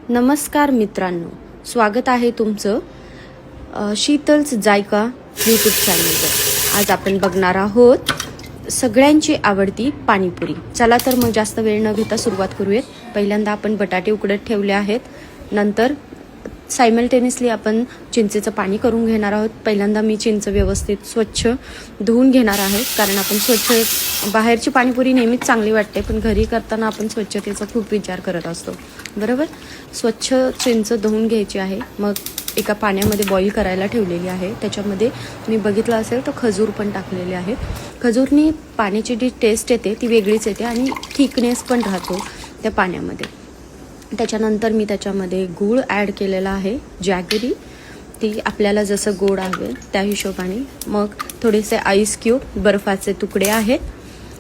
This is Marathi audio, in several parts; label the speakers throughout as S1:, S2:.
S1: नमस्कार मित्रांनो, स्वागत आहे तुमचं शीतल्स जायका यूट्यूब चॅनलवर। आज आपण बघणार आहोत सगळ्यांची आवडती पाणीपुरी। चला तर मग जास्त वेळ न घेता सुरुवात करूयात। पहिल्यांदा आपण बटाटे उकडत ठेवले आहेत, नंतर सायमल्टेनियसली आपण चिंचेचं पाणी करून घेणार आहोत। पहिल्यांदा मी चिंच व्यवस्थित स्वच्छ धुवून घेणार आहे, कारण आपण स्वच्छ बाहेरची पाणीपुरी नेहमीच चांगली वाटते, पण घरी करताना आपण स्वच्छतेचा खूप विचार करत असतो, बरोबर। स्वच्छ चिंच धुवून घ्यायची आहे। मग एका पाण्यामध्ये बॉईल करायला ठेवलेली आहे, त्याच्यामध्ये मी बघितलं असेल तर खजूर पण टाकलेले आहे। खजूरनी पाण्याची जी टेस्ट येते ती वेगळीच येते आणि थिकनेस पण राहतो त्या पाण्यामध्ये। त्याच्यानंतर मी त्याच्यामध्ये गूळ ॲड केलेला आहे, जॅगरी, ती आपल्याला जसं गोड हवे त्या हिशोबाने। मग थोडेसे आईस क्यूब, बर्फाचे तुकडे आहेत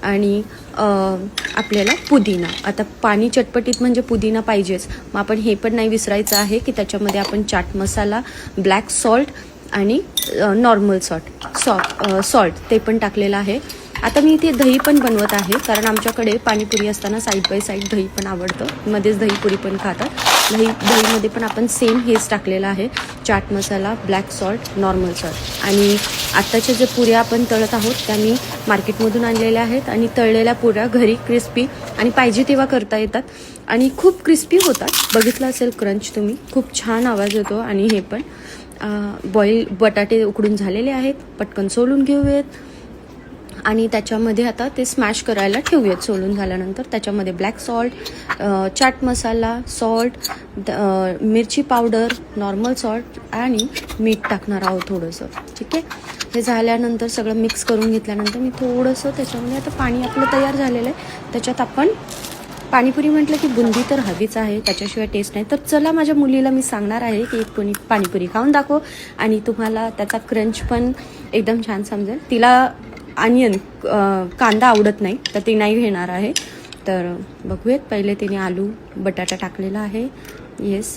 S1: आणि आपल्याला पुदिना। आता पाणी चटपटीत म्हणजे पुदिना पाहिजेच, मग आपण हे पण नाही विसरायचं आहे की त्याच्यामध्ये आपण चाट मसाला, ब्लॅक सॉल्ट आणि नॉर्मल सॉल्ट ते पण टाकलेलं आहे। आता मी इथे दही पण बनवत आहे, कारण आमच्याकडे पाणीपुरी असताना साईड बाय साईड दही पण आवडतं, मध्येच दहीपुरी पण खातात। दहीमध्ये पण आपण सेम हेच टाकलेलं आहे, chaat masala, black salt, normal salt. आणि आत्ताच्या जे पुऱ्या आपण तळत आहोत त्या मी मार्केटमधून आणलेल्या आहेत, आणि तळलेल्या पुऱ्या घरी क्रिस्पी आणि पाहिजे तेव्हा करता येतात आणि खूप क्रिस्पी होतात। बघितलं असेल क्रंच तुम्ही, खूप छान आवाज येतो। आणि हे पण बॉईल बटाटे उकडून झालेले आहेत, पटकन सोलून घेऊयात आणि त्याच्यामध्ये आता ते स्मॅश करायला ठेवूयात। सोलून झाल्यानंतर त्याच्यामध्ये black salt, chaat masala, salt, मिरची पावडर, नॉर्मल सॉल्ट आणि मीठ टाकणार आहोत थोडंसं, ठीक आहे। हे झाल्यानंतर सगळं मिक्स करून घेतल्यानंतर मी थोडंसं त्याच्यामध्ये, आता पाणी आपलं तयार झालेलं आहे, त्याच्यात आपण पाणीपुरी म्हटलं की बुंदी तर हवीच आहे, त्याच्याशिवाय टेस्ट नाही। तर चला, माझ्या मुलीला मी सांगणार आहे की एक पाणीपुरी खाऊन दाखव आणि तुम्हाला त्याचा क्रंच पण एकदम छान समजेल। तिला ऑनियन कांदा आवडत नाही, तर ती नाही घेणार आहे। तर बघूयात, पहिले तिने आलू बटाटा टाकलेला आहे, येस,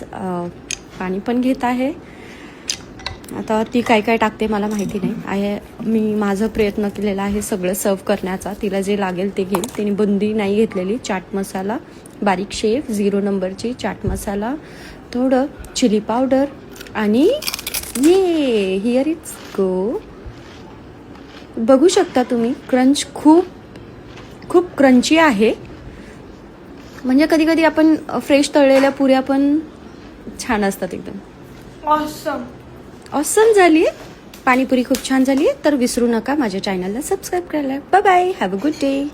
S1: पाणी पण घेत आहे। आता ती काय काय टाकते मला माहिती नाही आहे, मी माझा प्रयत्न केलेला आहे सगळं सर्व करण्याचा, तिला जे लागेल ते घेईल। तिने बुंदी नाही घेतलेली, चाट मसाला, बारीक शेव 0 नंबरची चाट मसाला, थोडं चिली पावडर आणि ये हिअर इट्स गो। बघू शकता तुम्ही, क्रंच खूप क्रंची आहे। म्हणजे कधी कधी आपण फ्रेश तळलेल्या पुऱ्या पण छान असतात एकदम। ऑसम झाली पाणीपुरी, खूप छान झाली। तर विसरू नका माझ्या चॅनलला सबस्क्राईब करायला। Bye bye, have a good day.